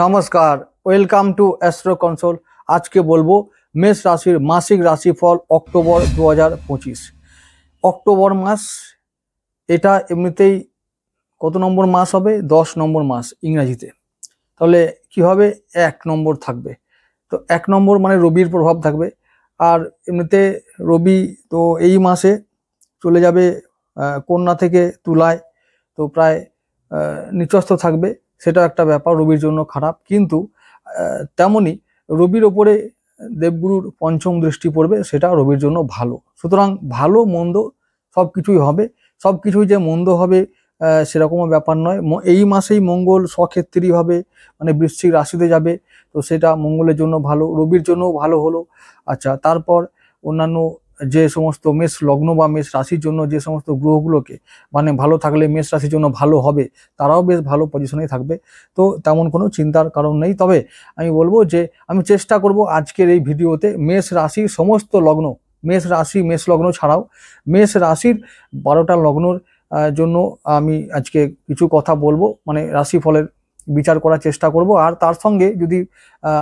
নমস্কার, welcome to astro console. আজকে বলবো মেষ রাশির মাসিক রাশিফল অক্টোবর 2025। অক্টোবর মাস এটা এমনিতেই কত নম্বর মাস হবে? 10 নম্বর মাস ইংরাজিতে। তাহলে কি হবে? 1 নম্বর থাকবে। তো 1 নম্বর মানে রবির প্রভাব থাকবে। আর এমনিতে রবি তো এই মাসে চলে যাবে কন্যা থেকে তুলায়, তো প্রায় নিচস্থ থাকবে। সেটা একটা ব্যাপার, রবির জন্য খারাপ। কিন্তু তেমনি রবির ওপরে দেবগুরুর পঞ্চম দৃষ্টি পড়বে, সেটা রবির জন্য ভালো। সুতরাং ভালো মন্দ সব কিছুই হবে। সব কিছুই যে মন্দ হবে সেরকমও ব্যাপার নয়। এই মাসেই মঙ্গল স্বক্ষেত্রীভাবে মানে বৃশ্চিক রাশিতে যাবে, তো সেটা মঙ্গলের জন্য ভালো, রবির জন্যও ভালো হলো। আচ্ছা, তারপর অন্যান্য যে সমস্ত মেষ লগ্ন বা মেষ রাশির জন্য যে সমস্ত গ্রহগুলোকে মানে ভালো থাকলে মেষ রাশির জন্য ভালো হবে, তারাও বেশ ভালো পজিশনেই থাকবে। তো তেমন কোনো চিন্তার কারণ নেই। তবে আমি বলবো যে আমি চেষ্টা করব আজকের এই ভিডিওতে মেষ রাশির সমস্ত লগ্ন, মেষ রাশি মেষ লগ্ন ছাড়াও মেষ রাশির 12টা লগ্নর জন্য আমি আজকে কিছু কথা বলবো, মানে রাশিফলের বিচার করার চেষ্টা করব। আর তার সঙ্গে যদি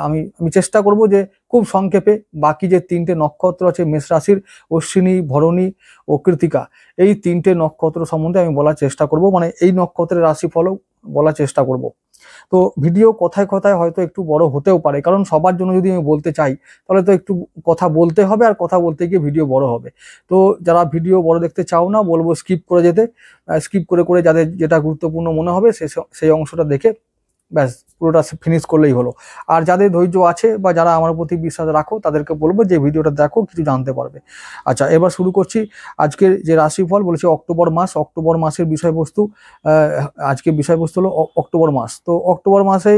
আমি চেষ্টা করব যে খুব সংক্ষেপে বাকি যে 3টে নক্ষত্র আছে মেষ রাশির, অশ্বিনী, ভরণী ও কৃত্তিকা, এই 3টে নক্ষত্র সম্বন্ধে আমি বলার চেষ্টা করব, মানে এই নক্ষত্রের রাশিফলও বলার চেষ্টা করব। তো ভিডিও কথায় কথায় হয়তো একটু বড় হতেও পারে, কারণ সবার জন্য যদি আমি বলতে চাই তাহলে তো একটু কথা বলতে হবে, আর কথা বলতে গিয়ে ভিডিও বড় হবে। তো যারা ভিডিও বড় দেখতে চাও না, বলবো স্কিপ করে যেতে। স্কিপ করে করে যাদের যেটা গুরুত্বপূর্ণ মনে হবে সেই অংশটা দেখে ব্যাস পুরোটা ফিনিশ করলেই হলো। আর যাদের ধৈর্য আছে বা যারা আমার প্রতি বিশ্বাস রাখো, তাদেরকে বলবো যে ভিডিওটা দেখো, কিছু জানতে পারবে। আচ্ছা, এবার শুরু করছি আজকের যে রাশিফল। বলেছি অক্টোবর মাস, অক্টোবর মাসের বিষয়বস্তু। আজকে বিষয়বস্তু হলো অক্টোবর মাস। তো অক্টোবর মাসে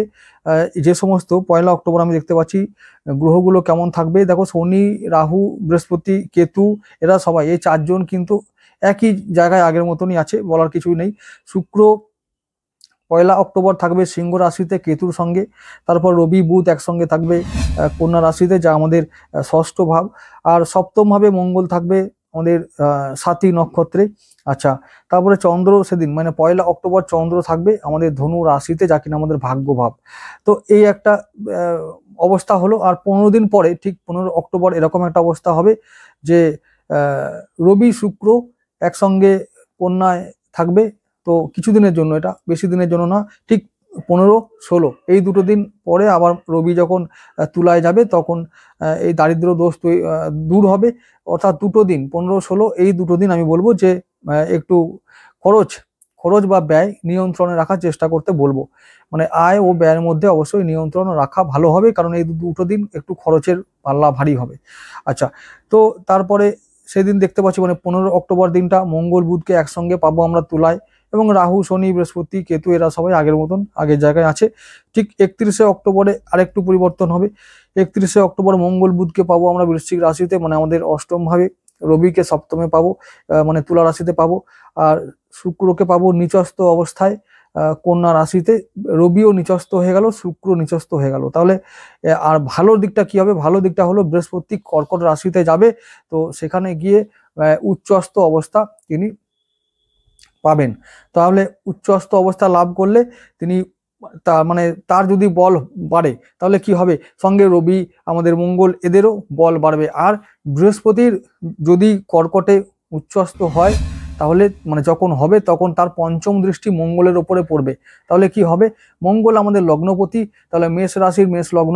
যে সমস্ত 1 অক্টোবর আমি দেখতে পাচ্ছি গ্রহগুলো কেমন থাকবে। দেখো, শনি, রাহু, বৃহস্পতি, কেতু, এরা সবাই এই 4জন কিন্তু একই জায়গায় আগের মতনই আছে, বলার কিছুই নেই। শুক্র 1 অক্টোবর থাকবে সিংহ রাশিতে কেতুর সঙ্গে। তারপর রবি, বুধ একসঙ্গে থাকবে কন্যা রাশিতে, যা আমাদের ষষ্ঠ ভাব। আর সপ্তম ভাবে মঙ্গল থাকবে আমাদের সাতী নক্ষত্রে। আচ্ছা, তারপরে চন্দ্র সেদিন মানে 1 অক্টোবর চন্দ্র থাকবে আমাদের ধনু রাশিতে, যা কিনা আমাদের ভাগ্য ভাব। তো এই একটা অবস্থা হলো। আর 15 দিন পরে ঠিক 15 অক্টোবর এরকম একটা অবস্থা হবে যে রবি শুক্র একসঙ্গে কন্যায় থাকবে। তো কিছুদিনের জন্য, এটা বেশি দিনের জন্য না, ঠিক 15-16 এই 2টো দিন পরে আবার রবি যখন তুলায় যাবে, তখন এই দারিদ্র দোষ দূর হবে। অর্থাৎ 2টো দিন 15-16 এই 2টো দিন আমি বলবো যে একটু খরচ বা ব্যয় নিয়ন্ত্রণে রাখার চেষ্টা করতে বলবো। মানে আয় ও ব্যয়ের মধ্যে অবশ্যই নিয়ন্ত্রণ রাখা ভালো হবে, কারণ এই 2টো দিন একটু খরচের পাল্লা ভারী হবে। আচ্ছা, তো তারপরে সেদিন দেখতে পাচ্ছি মানে 15 অক্টোবর দিনটা মঙ্গল বুধকে একসঙ্গে পাবো আমরা তুলায়, এবং রাহু, শনি, বৃহস্পতি, কেতু এরা সবাই আগের মতন আগের জায়গায় আছে। ঠিক 31 অক্টোবরে আরেকটু পরিবর্তন হবে। 31 অক্টোবর মঙ্গল বুধকে পাবো আমরা বৃশ্চিক রাশিতে, মানে আমাদের অষ্টম ভাবে। রবিকে সপ্তমে পাবো, মানে তুলা রাশিতে পাবো। আর শুক্রকে পাবো নিচস্থ অবস্থায় কন্যা রাশিতে। রবিও নিচস্থ হয়ে গেল, শুক্র নিচস্থ হয়ে গেল। তাহলে আর ভালো দিকটা কি হবে? ভালো দিকটা হলো বৃহস্পতি কর্কট রাশিতে যাবে, তো সেখানে গিয়ে উচ্চস্থ অবস্থা তিনি পাবেন। তাহলে উচ্চস্থ অবস্থা লাভ করলে তিনি তার যদি বল বাড়ে, তাহলে কি হবে? সঙ্গে রবি, আমাদের মঙ্গল, এদেরও বল বাড়বে। আর বৃহস্পতির যদি কর্কটে উচ্চস্থ হয়, তাহলে মানে যখন হবে তখন তার পঞ্চম দৃষ্টি মঙ্গলের ওপরে পড়বে। তাহলে কি হবে? মঙ্গল আমাদের লগ্নপতি, তাহলে মেষ রাশির মেষ লগ্ন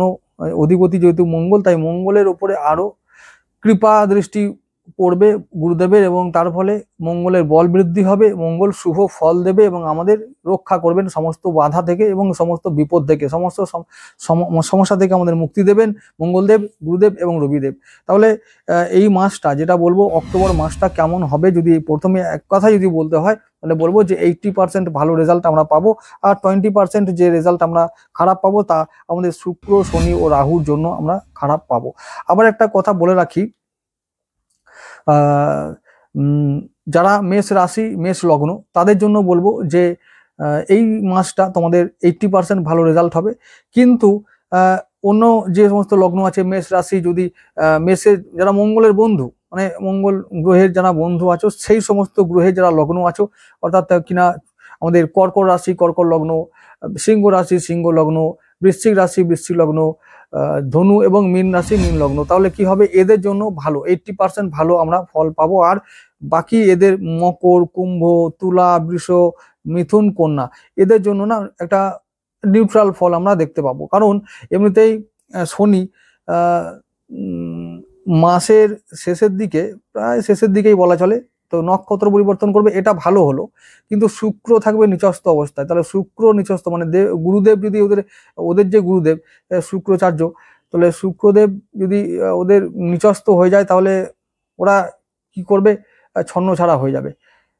অধিপতি যেহেতু মঙ্গল, তাই মঙ্গলের ওপরে আরো কৃপা দৃষ্টি পড়বে গুরুদেবের, এবং তার ফলে মঙ্গলের বল বৃদ্ধি হবে, মঙ্গল শুভ ফল দেবে এবং আমাদের রক্ষা করবেন সমস্ত বাধা থেকে এবং সমস্ত বিপদ থেকে, সমস্ত সমস্যা থেকে আমাদের মুক্তি দেবেন মঙ্গলদেব, গুরুদেব এবং রবিদেব। তাহলে এই মাসটা যেটা বলবো অক্টোবর মাসটা কেমন হবে, যদি প্রথমে এক কথা যদি বলতে হয় তাহলে বলবো যে 80% ভালো রেজাল্ট আমরা পাবো, আর 20% যে রেজাল্ট আমরা খারাপ পাবো তা আমাদের শুক্র, শনি ও রাহুর জন্য আমরা খারাপ পাবো। আবার একটা কথা বলে রাখি, যারা মেষ রাশি মেষ লগ্ন তাদের জন্য বলবো যে এই মাসটা তোমাদের 80% ভালো রেজাল্ট হবে। কিন্তু অন্য যে সমস্ত লগ্ন আছে মেষ রাশি, যদি মেষের যারা মঙ্গলের বন্ধু, মানে মঙ্গল গ্রহের যারা বন্ধু আছো, সেই সমস্ত গ্রহের যারা লগ্ন আছো, অর্থাৎ কিনা আমাদের কর্কট রাশি কর্কট লগ্ন, সিংহ রাশি সিংহ লগ্ন, বৃশ্চিক রাশি বৃশ্চিক লগ্ন, ধনু এবং মীন রাশি মীন লগ্ন, তাহলে কি হবে এদের জন্য ভালো 80% ভালো আমরা ফল পাবো। আর বাকি এদের মকর, কুম্ভ, তুলা, বৃষ, মিথুন, কন্যা এদের জন্য না একটা নিউট্রাল ফল আমরা দেখতে পাবো। কারণ এমনিতেই শনি মাসের শেষের দিকে, প্রায় শেষের দিকেই বলা চলে, তো নক্ষত্র পরিবর্তন করবে, এটা ভালো হলো। কিন্তু শুক্র থাকবে নিচস্থ অবস্থায়, তাহলে শুক্র নিচস্থ মানে গুরুদেব যদি ওদের যে গুরুদেব শুক্রাচার্য, তাহলে শুক্রদেব যদি ওদের নিচস্থ হয়ে যায় তাহলে ওরা কি করবে, ছন্ন ছাড়া হয়ে যাবে।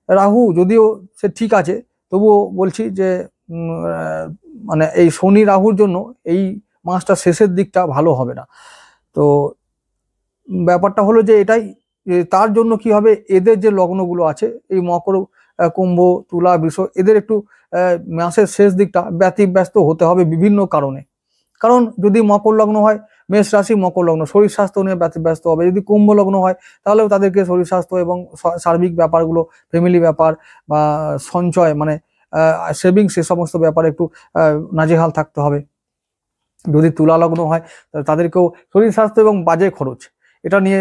রাহু যদিও সে ঠিক আছে, তবুও বলছি যে মানে এই শনি রাহুর জন্য এই মাসটা শেষের দিকটা ভালো হবে না। তো ব্যাপারটা হলো যে এটাই, তার জন্য কি হবে, এদের যে লগ্নগুলো আছে এই মকর, কুম্ভ, তুলা, বৃষ, এদের একটু মাসের শেষ দিকটা ব্যতিব্যস্ত হতে হবে বিভিন্ন কারণে। কারণ যদি মকর লগ্ন হয়, মেষ রাশি মকর লগ্ন, শরীর স্বাস্থ্য নিয়ে ব্যতিব্যস্ত হবে। যদি কুম্ভ লগ্ন হয় তাহলেও তাদেরকে শরীর স্বাস্থ্য এবং সার্বিক ব্যাপারগুলো, ফ্যামিলি ব্যাপার বা সঞ্চয় মানে সেভিংস, সে সমস্ত ব্যাপারে একটু নাজেহাল থাকতে হবে। যদি তুলা লগ্ন হয় তাদেরকেও শরীর স্বাস্থ্য এবং বাজে খরচ এটা নিয়ে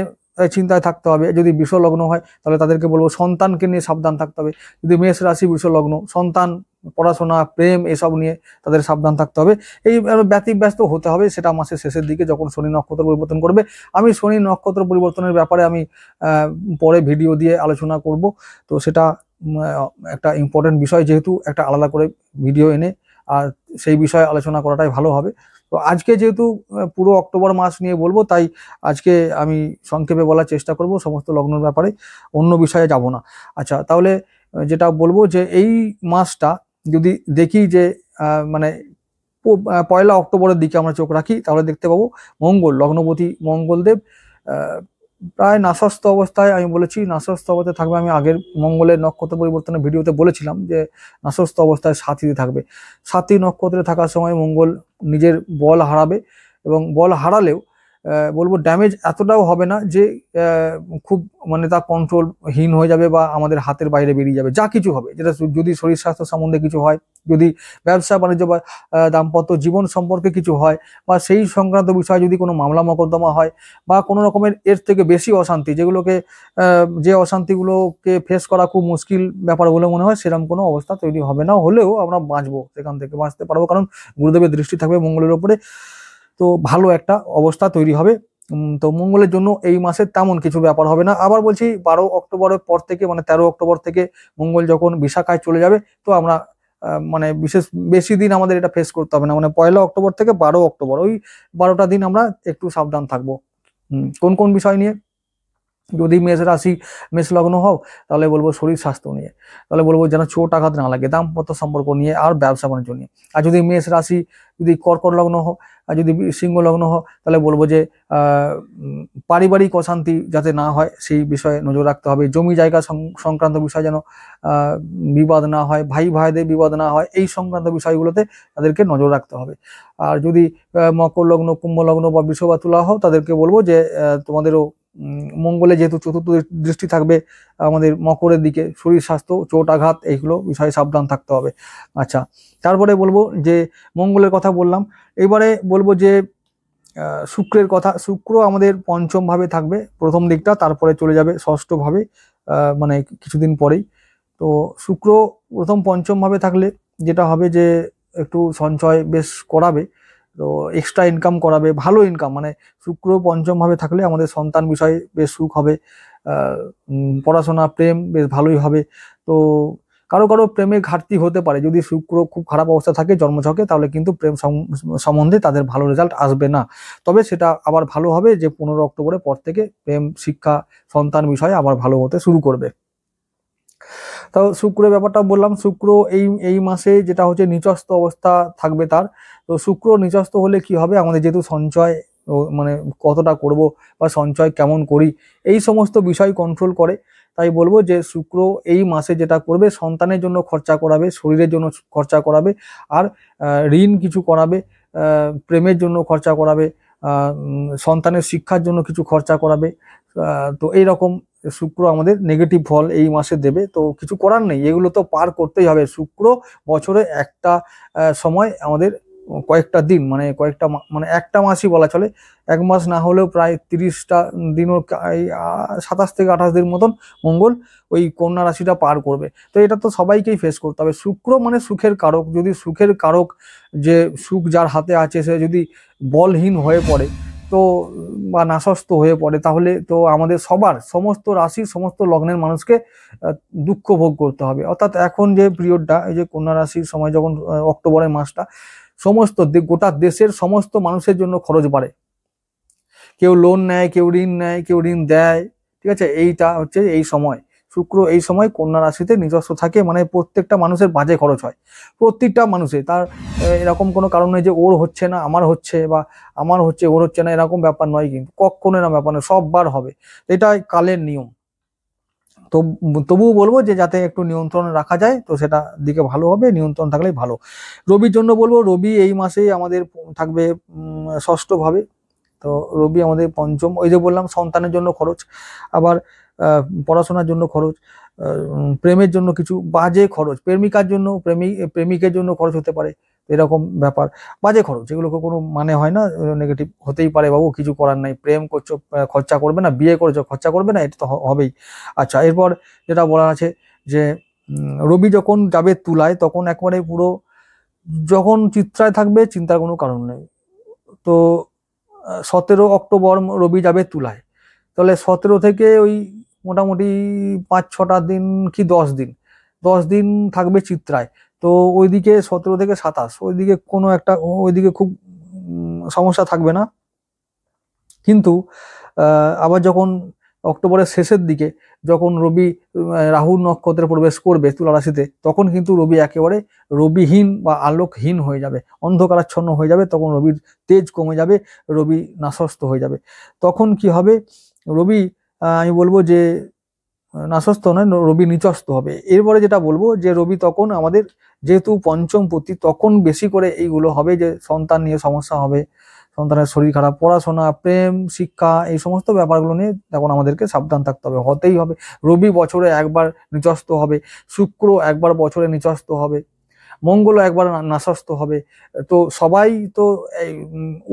চিন্তায় থাকতে হবে। যদি বৃষ লগ্ন হয় তাহলে তাদেরকে বলবো সন্তানকে নিয়ে সাবধান থাকতে হবে। যদি মেষ রাশি বৃষ লগ্ন, সন্তান, পড়াশোনা, প্রেম এসব নিয়ে তাদের সাবধান থাকতে হবে। এই ব্যতিব্যস্ত হতে হবে সেটা মাসের শেষের দিকে যখন শনি নক্ষত্র পরিবর্তন করবে। আমি শনি নক্ষত্র পরিবর্তনের ব্যাপারে আমি পরে ভিডিও দিয়ে আলোচনা করব। তো সেটা একটা ইম্পর্টেন্ট বিষয়, যেহেতু একটা আলাদা করে ভিডিও এনে আর সেই বিষয়ে আলোচনা করাটাই ভালো হবে। তো আজকে যেহেতু পুরো অক্টোবর মাস নিয়ে বলবো, তাই আজকে আমি সংক্ষেপে বলার চেষ্টা করব সমস্ত লগ্নের ব্যাপারে, অন্য বিষয়ে যাব না। আচ্ছা, তাহলে যেটা বলবো যে এই মাসটা যদি দেখি যে মানে পয়লা অক্টোবরের দিকে আমরা চোখ রাখি, তাহলে দেখতে পাবো মঙ্গল, লগ্নপতি মঙ্গলদেব প্রায় নাশস্ত অবস্থায়, আমি বলেছি নাশস্ত অবস্থায় থাকবে। আমি আগের মঙ্গলের নক্ষত্র পরিবর্তনের ভিডিওতে বলেছিলাম যে নাশস্ত অবস্থায় সাথীতে থাকবে। সাথী নক্ষত্রে থাকার সময় মঙ্গল নিজের বল হারাবে, এবং বল হারালেও বলবো ড্যামেজ এতটাও হবে না যে খুব মানে তা কন্ট্রোলহীন হয়ে যাবে বা আমাদের হাতের বাইরে বেরিয়ে যাবে। যা কিছু হবে, যেটা যদি শরীর স্বাস্থ্য সম্বন্ধে কিছু হয়, যদি ব্যবসা বাণিজ্য বা দাম্পত্য জীবন সম্পর্কে কিছু হয়, বা সেই সংক্রান্ত বিষয়ে যদি কোনো মামলা মোকদ্দমা হয়, বা কোনো রকমের এর থেকে বেশি অশান্তি, যেগুলোকে যে অশান্তিগুলোকে ফেস করা খুব মুশকিল ব্যাপার বলে মনে হয়, সেরকম কোনো অবস্থা তৈরি হবে না। হলেও আমরা বাঁচবো, সেখান থেকে বাঁচতে পারবো, কারণ গুরুদেবের দৃষ্টি থাকবে মঙ্গলের ওপরে। তো ভালো একটা অবস্থা তৈরি হবে। তো মঙ্গলের জন্য এই মাসে তেমন কিছু ব্যাপার হবে না। আবার বলছি 12 অক্টোবরের পর থেকে, মানে 13 অক্টোবর থেকে মঙ্গল যখন বিশাখায় চলে যাবে, তো আমরা মানে বিশেষ বেশি দিন আমাদের এটা ফেস করতে হবে না। মানে পয়লা অক্টোবর থেকে 12 অক্টোবর, ওই 12টা দিন আমরা একটু সাবধান থাকবো। কোন কোন বিষয় নিয়ে? যদি মেষ রাশি মেষ লগ্ন হও তাহলে বলবো শরীর স্বাস্থ্য নিয়ে, তাহলে বলবো যেন চোট আঘাত না লাগে, দাম্পত্য সম্পর্ক নিয়ে, আর ব্যবসা বাণিজ্য নিয়ে। আর যদি মেষ রাশি যদি কর্কট লগ্ন হও, আর যদি সিংহ লগ্ন হও, তাহলে বলবো যে পারিবারিক অশান্তি যাতে না হয় সেই বিষয়ে নজর রাখতে হবে। জমি জায়গা সংক্রান্ত বিষয় যেন বিবাদ না হয়, ভাই ভাইদের বিবাদ না হয়, এই সংক্রান্ত বিষয়গুলোতে তাদেরকে নজর রাখতে হবে। আর যদি মকর লগ্ন, কুম্ভ লগ্ন বা বৃষ বা তুলা হও, তাদেরকে বলবো যে তোমাদেরও মঙ্গলে যেহেতু চতুর্থ দৃষ্টি থাকবে আমাদের মকরের দিকে, শরীর স্বাস্থ্য, চোট আঘাত এইগুলো বিষয়ে সাবধান থাকতে হবে। আচ্ছা, তারপরে বলবো যে মঙ্গলের কথা বললাম, এবারে বলবো যে শুক্রের কথা। শুক্র আমাদের পঞ্চম ভাবে থাকবে প্রথম দিকটা, তারপরে চলে যাবে ষষ্ঠ ভাবে মানে কিছুদিন পরেই। তো শুক্র প্রথম পঞ্চম ভাবে থাকলে যেটা হবে যে একটু সঞ্চয় বেশ করাবে, তো এক্সট্রা ইনকাম করাবে, ভালো ইনকাম। মানে শুক্র পঞ্চম ভাবে থাকলে আমাদের সন্তান বিষয়ে বেশ সুখ হবে, পড়াশোনা, প্রেম বেশ ভালোই হবে। তো কারো কারো প্রেমে ঘাটতি হতে পারে, যদি শুক্র খুব খারাপ অবস্থা থাকে জন্মছকে, তাহলে কিন্তু প্রেম সম্বন্ধে তাদের ভালো রেজাল্ট আসবে না। তবে সেটা আবার ভালো হবে যে 15 অক্টোবরের পর থেকে প্রেম, শিক্ষা, সন্তান বিষয়ে আবার ভালো হতে শুরু করবে। তো শুক্রের ব্যাপারটা বললাম। শুক্র এই মাসে যেটা হচ্ছে নিচস্থ অবস্থা থাকবে তার। তো শুক্র নিচস্থ হলে কি হবে, আমাদের যেহেতু সঞ্চয় মানে কতটা করব বা সঞ্চয় কেমন করি, এই সমস্ত বিষয় কন্ট্রোল করে। তাই বলবো যে শুক্র এই মাসে যেটা করবে, সন্তানের জন্য খরচা করাবে, শরীরের জন্য খরচা করাবে, আর ঋণ কিছু করাবে, প্রেমের জন্য খরচা করাবে, সন্তানের শিক্ষার জন্য কিছু খরচা করাবে। তো এইরকম শুক্র আমাদের নেগেটিভ ফল এই মাসে দেবে। তো কিছু করার নেই, এগুলো তো পার করতেই হবে। শুক্র বছরে একটা সময় আমাদের কয়েকটা দিন, মানে কয়েকটা মানে একটা মাসই বলা চলে, এক মাস না হলেও প্রায় 30টা দিনও, 27 থেকে 28 দিন মতন মঙ্গল ওই কন্যা রাশিটা পার করবে। তো এটা তো সবাইকেই ফেস করতে হবে। শুক্র মানে সুখের কারক, যদি সুখের কারক যে সুখ যার হাতে আছে সে যদি বলহীন হয়ে পড়ে তো বা নাশস্ত হয়ে পড়ে, তাহলে তো আমাদের সবার, সমস্ত রাশির সমস্ত লগ্নের মানুষকে দুঃখ ভোগ করতে হবে। অর্থাৎ এখন যে পিরিয়ডটা, এই যে কন্যা রাশির সময়, যখন অক্টোবরের মাসটা, সমস্ত গোটা দেশের সমস্ত মানুষের জন্য খরচ বাড়ে। কেউ লোন নেয়, কেউ ঋণ নেয়, কেউ ঋণ দেয়, ঠিক আছে। এইটা হচ্ছে এই সময়, শুক্র এই সময় কন্যা রাশিতে নিজস্ব থাকে, মানে প্রত্যেকটা মানুষের বাজে খরচ হয়, প্রত্যেকটা মানুষের। তার এরকম কোনো কারণ নেই যে ওর হচ্ছে না আমার হচ্ছে, বা আমার হচ্ছে ওর হচ্ছে না, এরকম ব্যাপার নয়, কিন্তু কখনো এরকম ব্যাপার নয়, সববার হবে। এটা কালের নিয়ম। তো তবুও বলবো যে যাতে একটু নিয়ন্ত্রণে রাখা যায়, তো সেটা দিকে ভালো হবে, নিয়ন্ত্রণ থাকলেই ভালো। রবির জন্য বলবো, রবি এই মাসেই আমাদের থাকবে ষষ্ঠ ভাবে। তো রবি আমাদের পঞ্চম, ওই যে বললাম সন্তানের জন্য খরচ, আবার পড়াশোনার জন্য খরচ, প্রেমের জন্য কিছু বাজে খরচ, প্রেমিকার জন্য, প্রেমিকের জন্য খরচ হতে পারে, এরকম ব্যাপার। বাজে খরচ, এগুলোকে কোনো মানে হয় না, নেগেটিভ হতেই পারে বাবু, কিছু করার নাই। প্রেম করছো খরচা করবে না, বিয়ে করেছো খরচা করবে না, এটা তো হবেই। আচ্ছা, এরপর যেটা বলা আছে যে রবি যখন যাবে তুলায়, তখন একবারে পুরো, যখন চিত্রায় থাকবে চিন্তার কোনো কারণ নেই। তো 17 অক্টোবর রবি যাবে তুলায়, তাহলে 17 থেকে ওই মোটামুটি 5-6টা দিন কি 10 দিন, 10 দিন থাকবে চিত্রায়। তো ওইদিকে 17 থেকে 27 ওইদিকে কোনো একটা, ওইদিকে খুব সমস্যা থাকবে না। কিন্তু আবার যখন অক্টোবরের শেষের দিকে, যখন রবি রাহুর নক্ষত্রে প্রবেশ করবে তুলা রাশিতে, তখন কিন্তু রবি একেবারে রবিহীন বা আলোকহীন হয়ে যাবে, অন্ধকারাচ্ছন্ন হয়ে যাবে, তখন রবির তেজ কমে যাবে, রবি নাশস্ত হয়ে যাবে। তখন কি হবে, রবি আমি বলবো যে নাশস্ত নয়, রবি নিচস্ত হবে। এরপরে যেটা বলবো যে রবি তখন আমাদের, যেহেতু পঞ্চম পতি, তখন বেশি করে এইগুলো হবে যে সন্তান নিয়ে সমস্যা হবে, সন্তানের শরীর খারাপ, পড়াশোনা, প্রেম, শিক্ষা, এই সমস্ত ব্যাপারগুলো নিয়ে তখন আমাদেরকে সাবধান থাকতে হবে, হতেই হবে। রবি বছরে একবার নিচস্ত হবে, শুক্র একবার বছরে নিচস্ত হবে, মঙ্গলও একবার নাশস্ত হবে। তো সবাই তো এই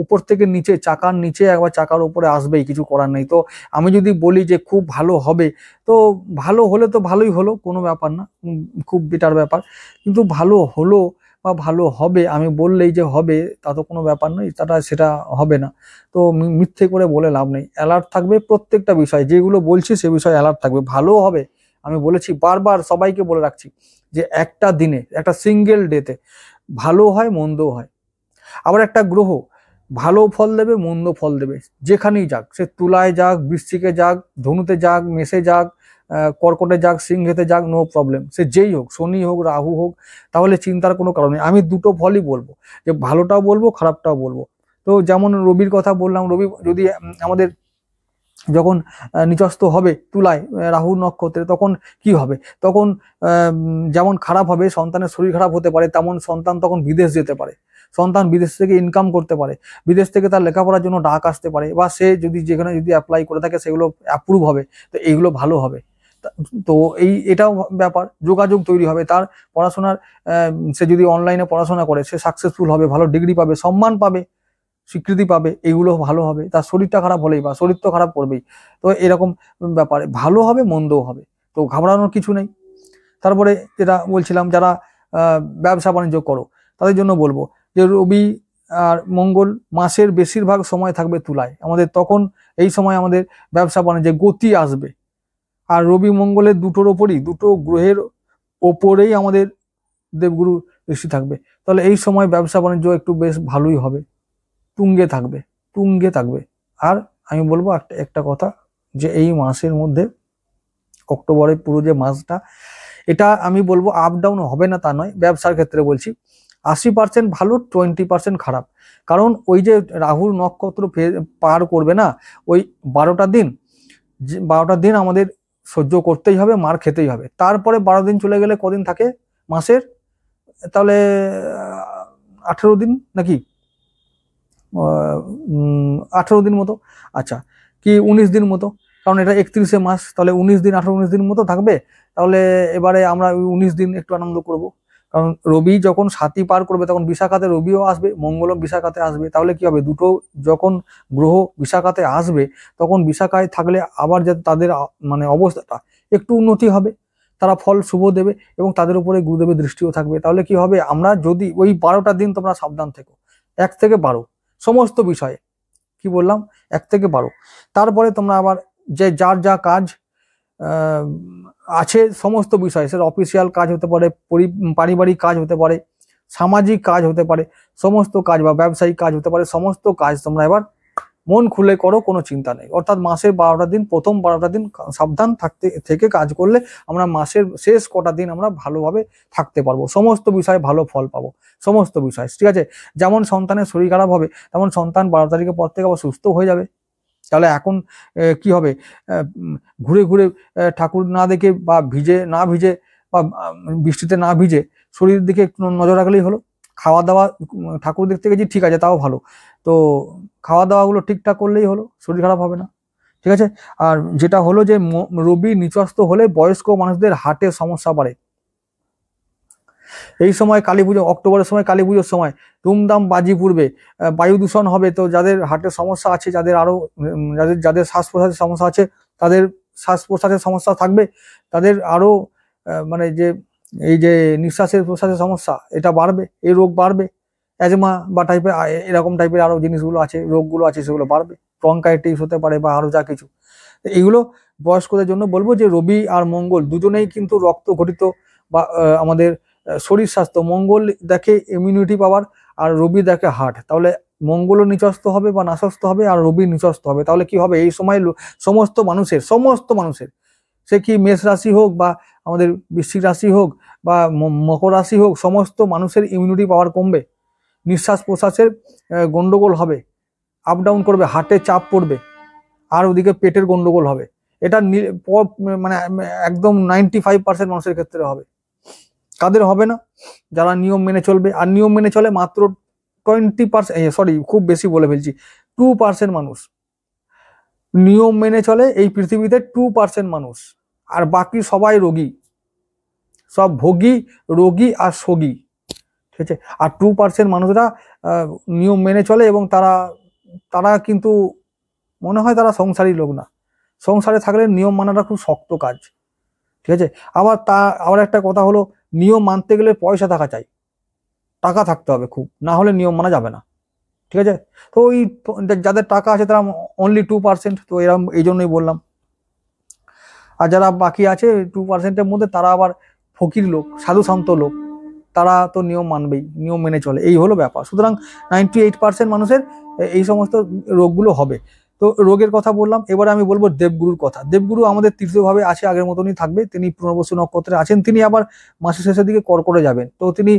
উপর থেকে নিচে, চাকার নিচে একবার চাকার উপরে আসবেই, কিছু করার নেই। তো আমি যদি বলি যে খুব ভালো হবে, তো ভালো হলে তো ভালোই হলো, কোনো ব্যাপার না, খুব বেটার ব্যাপার। কিন্তু ভালো হলো বা ভালো হবে আমি বললেই যে হবে, তা তো কোনো ব্যাপার নয়, সেটা হবে না। তো মিথ্যে করে বলে লাভ নেই, অ্যালার্ট থাকবে প্রত্যেকটা বিষয়, যেগুলো বলছি সে বিষয়ে অ্যালার্ট থাকবে। ভালো হবে, আমি বলেছি বারবার, সবাইকে বলে রাখছি যে একটা দিনে, একটা সিঙ্গেল ডেতে ভালো হয় মন্দও হয়। আবার একটা গ্রহ ভালো ফল দেবে মন্দ ফল দেবে, যেখানেই যাক, সে তুলায় যাক, বৃশ্চিকে যাক, ধনুতে যাক, মেষে যাক, কর্কটে যাক, সিংহেতে যাক, নো প্রবলেম, সে যেই হোক, শনি হোক, রাহু হোক, তাহলে চিন্তার কোনো কারণ নেই। আমি দুটো ফলই বলবো, যে ভালোটাও বলবো খারাপটাও বলবো। তো যেমন রবির কথা বললাম, রবি যদি আমাদের যখন নিচস্থ হবে তুলায় রাহুর নক্ষত্রে, তখন কি হবে, তখন যেমন খারাপ হবে, সন্তানের শরীর খারাপ হতে পারে, তেমন সন্তান তখন বিদেশ যেতে পারে, সন্তান বিদেশ থেকে ইনকাম করতে পারে, বিদেশ থেকে তার লেখাপড়ার জন্য ডাক আসতে পারে, বা সে যদি যেখানে যদি অ্যাপ্লাই করে থাকে সেগুলো অ্যাপ্রুভ হবে, তো এইগুলো ভালো হবে। তো এটাও ব্যাপার, যোগাযোগ তৈরি হবে তার, পড়াশোনার সে যদি অনলাইনে পড়াশোনা করে সে সাকসেসফুল হবে, ভালো ডিগ্রি পাবে, সম্মান পাবে, স্বীকৃতি পাবে, এগুলো ভালো হবে। তার শরীরটা খারাপ হলেই, বা শরীর তো খারাপ করবেই, তো এরকম ব্যাপারে ভালো হবে মন্দও হবে, তো ঘাবড়ানোর কিছু নেই। তারপরে যেটা বলছিলাম, যারা ব্যবসা বাণিজ্য করো তাদের জন্য বলবো যে রবি আর মঙ্গল মাসের বেশিরভাগ সময় থাকবে তুলায় আমাদের, তখন এই সময় আমাদের ব্যবসা বাণিজ্যে গতি আসবে। আর রবি মঙ্গলের দুটোর ওপরই, দুটো গ্রহের ওপরেই আমাদের দেবগুরু দৃষ্টি থাকবে, তাহলে এই সময় ব্যবসা বাণিজ্য একটু বেশ ভালোই হবে, তুঙ্গে থাকবে, তুঙ্গে থাকবে। আর আমি বলবো একটা কথা, যে এই মাসের মধ্যে, অক্টোবরের পুরো যে মাসটা, এটা আমি বলবো আপ ডাউন হবে না তা নয়, ব্যবসার ক্ষেত্রে বলছি 80% ভালো, 20% খারাপ। কারণ ওই যে রাহুর নক্ষত্র পার করবে না, ওই 12টা দিন, 12টা দিন আমাদের সহ্য করতেই হবে, মার খেতেই হবে। তারপরে 12 দিন চলে গেলে কদিন থাকে মাসের, তাহলে 18 দিন নাকি, 18 দিন মতো, আচ্ছা কি 19 দিন মতো, কারণ এটা 31শে মাস, তাহলে 19 দিন, 18-19 দিন মতো থাকবে। তাহলে এবারে আমরা 19 দিন একটু আনন্দ করব, কারণ রবি যখন সাথী পার করবে তখন বিশাখাতে রবিও আসবে, মঙ্গলও বিশাখাতে আসবে। তাহলে কি হবে, দুটো যখন গ্রহ বিশাখাতে আসবে তখন বিশাখায় থাকলে আবার যাতে তাদের মানে অবস্থাটা একটু উন্নতি হবে, তারা ফল শুভ দেবে এবং তাদের উপরে গুরুদেবের দৃষ্টিও থাকবে। তাহলে কি হবে, আমরা যদি ওই 12টা দিন তোমরা সাবধান থেকো, 1 থেকে 12 সমস্ত বিষয়ে, কি বললাম 1 থেকে 12। তারপরে তোমরা আবার যে যার যা কাজ আছে সমস্ত বিষয়, সেটা অফিসিয়াল কাজ হতে পারে, পারিবারিক কাজ হতে পারে, সামাজিক কাজ হতে পারে, সমস্ত কাজ বা ব্যবসায়িক কাজ হতে পারে, সমস্ত কাজ তোমরা এবার মন খুলে করো, কোনো চিন্তা নেই। অর্থাৎ মাসের 12টা দিন, প্রথম 12টা দিন সাবধান থেকে কাজ করলে আমরা মাসের শেষ কটা দিন আমরা ভালোভাবে থাকতে পারবো, সমস্ত বিষয়ে ভালো ফল পাবো, সমস্ত বিষয়, ঠিক আছে। যেমন সন্তানের শরীর খারাপ হবে, তেমন সন্তান 12 তারিখের পর থেকে আবার সুস্থ হয়ে যাবে। তাহলে এখন কি হবে, ঘুরে ঘুরে ঠাকুর না দেখে বা না ভিজে বা বৃষ্টিতে না ভিজে শরীরের দিকে একটু নজর রাখলেই হলো। খাওয়া দাওয়া ঠাকুর দেখতে গেছি ঠিক আছে, তাও ভালো, তো খাওয়া দাওয়াগুলো ঠিকঠাক করলেই হলো, শরীর খারাপ হবে না, ঠিক আছে। আর যেটা হলো যে রবি নিচস্থ হলে বয়স্ক মানুষদের হার্টের সমস্যা বাড়ে। এই সময় কালী পুজো, অক্টোবরের সময় কালী পুজোর সময় ধুমধাম বাজি পুড়বে, বায়ু দূষণ হবে, তো যাদের হার্টের সমস্যা আছে, যাদের আরো যাদের শ্বাস প্রশ্বাসের সমস্যা আছে, তাদের শ্বাস প্রশ্বাসের সমস্যা থাকবে, তাদের আরো মানে যে এই যে নিঃশ্বাসের প্রশ্বাসের সমস্যা এটা বাড়বে, এই রোগ বাড়বে, অ্যাজমা বা টাইপের এরকম টাইপের আরো জিনিসগুলো আছে, রোগগুলো আছে, সেগুলো বাড়বে, ব্রঙ্কাইটিস হতে পারে বা আরো যা কিছু। এইগুলো বয়স্কদের জন্য বলবো যে রবি আর মঙ্গল দুজনেই কিন্তু রক্ত ঘটিত বা আমাদের শরীর স্বাস্থ্য, মঙ্গল দেখে ইমিউনিটি পাওয়ার আর রবি দেখে হার্ট, তাহলে মঙ্গলও নিচস্থ হবে বা নাশস্থ হবে আর রবি নিচস্থ হবে। তাহলে কি হবে, এই সময় সমস্ত মানুষের সে কি মেষ রাশি হোক বা আমাদের বৃশ্চিক রাশি হোক বা মকর রাশি হোক, সমস্ত মানুষের ইমিউনিটি পাওয়ার কমবে, নিঃশ্বাস প্রশ্বাসের গন্ডগোল হবে, আপ ডাউন করবে, হার্টে চাপ পড়বে, আর ওদিকে পেটের গন্ডগোল হবে। এটা মানে একদম 95% মানুষের ক্ষেত্রে হবে। কাদের হবে না, যারা নিয়ম মেনে চলবে। আর নিয়ম মেনে চলে মাত্র 20%, সরি খুব বেশি বলে ফেলছি, 2% মানুষ নিয়ম মেনে চলে এই পৃথিবীতে, 2% মানুষ, আর বাকি সবাই রোগী, সব ভোগী, রোগী আর সোগী, ঠিক আছে। আর 2% মানুষরা নিয়ম মেনে চলে এবং তারা কিন্তু মনে হয় তারা সংসারী লোক না, সংসারে থাকলে নিয়ম মানাটা খুব শক্ত কাজ, ঠিক আছে। আবার একটা কথা হলো, নিয়ম মানতে গেলে পয়সা থাকা চাই, টাকা থাকতে হবে খুব, না হলে নিয়ম মানা যাবে না, ঠিক আছে। তো ওই যাদের টাকা আছে তারা অনলি 2%, তো এরকম এই জন্যই বললাম। আর যারা বাকি আছে 2%-এর মধ্যে, তারা আবার ফকির লোক, সাধু শান্ত লোক, তারা তো নিয়ম মানবেই, নিয়ম মেনে চলে, এই হলো ব্যাপার। সুতরাং 98% মানুষের এই সমস্ত রোগগুলো হবে। তো রোগের কথা বললাম, এবারে আমি বলবো দেবগুরুর কথা। দেবগুরু আমাদের তৃতীয়ভাবে আছে, আগের মতনই থাকবে, তিনি পুনর্বসু নক্ষত্রে আছেন, তিনি আবার মাসের শেষের দিকে কর্কটে যাবেন, তো তিনি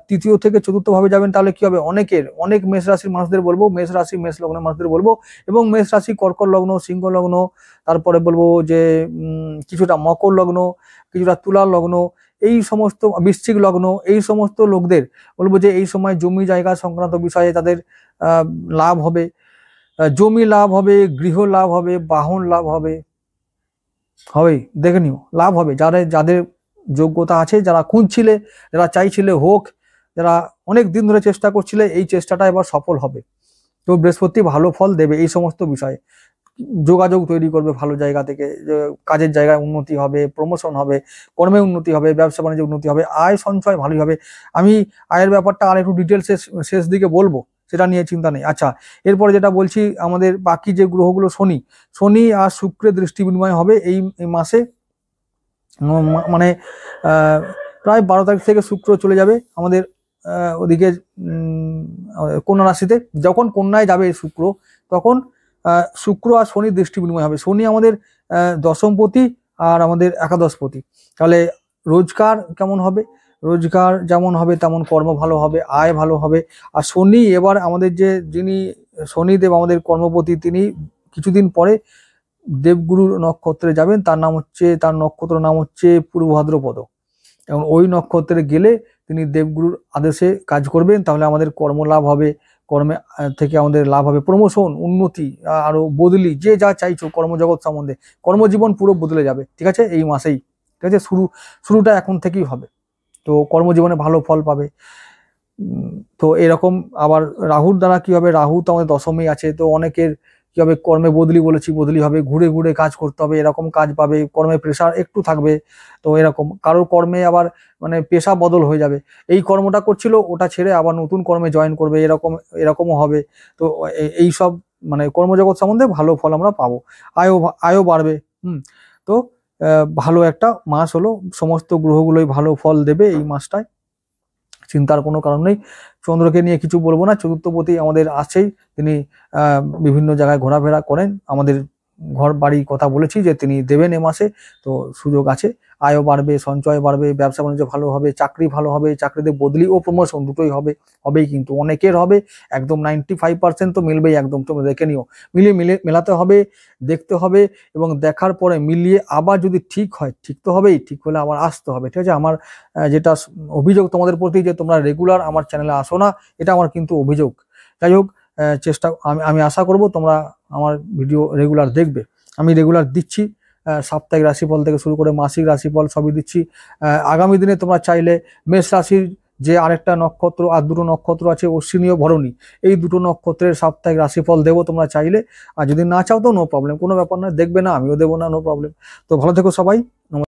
তৃতীয় থেকে চতুর্থ ভাবে যাবেন। তাহলে কি হবে, অনেক মেষ রাশির মানুষদের বলবো, মেষ রাশি মেষ লগ্নের মানুষদের বলবো, এবং মেষ রাশি কর্কট লগ্ন, সিংহ লগ্ন, তারপরে বলবো যে কিছুটা মকর লগ্ন, কিছুটা তুলা লগ্ন, এই সমস্ত বৃশ্চিক লগ্ন, এই সমস্ত লোকদের বলবো যে এই সময় জমি জায়গা সংক্রান্ত বিষয়ে তাদের লাভ হবে, জমি লাভ হবে, গৃহ লাভ হবে, বাহন লাভ হবে, দেখে নিও, লাভ হবে। যাদের যোগ্যতা আছে, যারা খুঁজছিলে, যারা চাইছিলে হোক, যারা অনেক দিন ধরে চেষ্টা করছিলে, এই চেষ্টাটা এবার সফল হবে। তো বৃহস্পতি ভালো ফল দেবে এই সমস্ত বিষয়ে, যোগাযোগ তৈরি করবে ভালো জায়গা থেকে, কাজের জায়গায় উন্নতি হবে, প্রমোশন হবে, কর্মে উন্নতি হবে, ব্যবসা বাণিজ্যে উন্নতি হবে, আয় সঞ্চয় ভালোই হবে। আমি আয়ের ব্যাপারটা আর একটু ডিটেলসে শেষ দিকে বলবো, সেটা নিয়ে চিন্তা নেই। আচ্ছা, এরপরে যেটা বলছি, আমাদের বাকি যে গ্রহগুলো, শনি আর শুক্রের দৃষ্টি বিনিময় হবে এই মাসে, মানে প্রায় 12 তারিখ থেকে শুক্র চলে যাবে আমাদের ওদিকে কন্যা রাশিতে। যখন কন্যায় যাবে শুক্র, তখন শুক্র আর শনির দৃষ্টি বিনিময় হবে। শনি আমাদের দশমপতি আর আমাদের একাদশপতি। তাহলে রোজগার কেমন হবে, রোজগার যেমন হবে তেমন কর্ম ভালো হবে, আয় ভালো হবে। আর শনি এবার আমাদের যিনি শনিদেব আমাদের কর্মপতি, তিনি কিছুদিন পরে দেবগুরুর নক্ষত্রে যাবেন, তার নক্ষত্র নাম হচ্ছে পূর্ব ভাদ্রপদ, এবং ওই নক্ষত্রে গেলে তিনি দেবগুরুর আদেশে কাজ করবেন। তাহলে আমাদের কর্ম লাভ হবে, কর্মে থেকে আমাদের লাভ হবে, প্রমোশন, উন্নতি, আরো বদলি, যে যা চাইছো কর্মজগৎ সম্বন্ধে, কর্মজীবন পুরো বদলে যাবে, ঠিক আছে, এই মাসেই, ঠিক আছে। শুরুটা এখন থেকেই হবে, তো কর্মজীবনে ভালো ফল পাবে। তো এরকম আবার রাহুর দ্বারা কি হবে, রাহু তো আমাদের দশমী আছে, তো অনেকের কি হবে, কর্মে বদলি বলেছি, বদলি হবে, ঘুরে ঘুরে কাজ করতে হবে, এরকম কাজ পাবে, কর্মে প্রেশার একটু থাকবে। তো এরকম কারোর কর্মে আবার মানে পেশা বদল হয়ে যাবে, এই কর্মটা করছিল ওটা ছেড়ে আবার নতুন কর্মে জয়েন করবে, এরকমও হবে। তো এই সব মানে কর্মজগৎ সম্বন্ধে ভালো ফল আমরা পাবো, আয়ও বাড়বে। তো ভালো একটা মাস হলো, সমস্ত গ্রহগুলোই ভালো ফল দেবে এই মাসটায়, চিন্তার কোনো কারণ নেই। চন্দ্রকে নিয়ে কিছু বলবো না, চতুর্থপতি আমাদের আছেই, তিনি বিভিন্ন জায়গায় ঘোরাফেরা করেন, আমাদের ঘর বাড়ি কথা বলেছি যে তিনি দেবেন এ মাসে। তো সুযোগ আছে, আয়ও বাড়বে, সঞ্চয় বাড়বে, ব্যবসা বাণিজ্য ভালো হবে, চাকরি ভালো হবে, চাকরিতে বদলি ও প্রমোশন দুটোই হবেই, কিন্তু অনেকের হবে, একদম 95% তো মিলবেই, একদম তোমরা দেখে নিও, মেলাতে হবে, দেখতে হবে, এবং দেখার পরে মিলিয়ে আবার যদি ঠিক হয়, ঠিক তো হবেই, ঠিক হলে আবার আসতে হবে, ঠিক আছে। আমার যেটা অভিযোগ তোমাদের প্রতি যে তোমরা রেগুলার আমার চ্যানেলে আসো না, এটা আমার কিন্তু অভিযোগ। যাই হোক, চেষ্টা আমি আশা করব তোমরা আমার ভিডিও রেগুলার দেখবে। আমি রেগুলার দিচ্ছি, সাপ্তাহিক রাশিফল থেকে শুরু করে মাসিক রাশিফল সবই দিচ্ছি। আগামী দিনে তোমরা চাইলে মেষ রাশির যে আরেকটা নক্ষত্র আর দুটো নক্ষত্র আছে, অশ্বিনী ও ভরণী, এই দুটো নক্ষত্রের সাপ্তাহিক রাশিফল দেবো তোমরা চাইলে, আর যদি না চাও তো নো প্রবলেম, কোনো ব্যাপার না, দেখবে না, আমিও দেবো না, নো প্রবলেম। তো ভালো থেকো সবাই।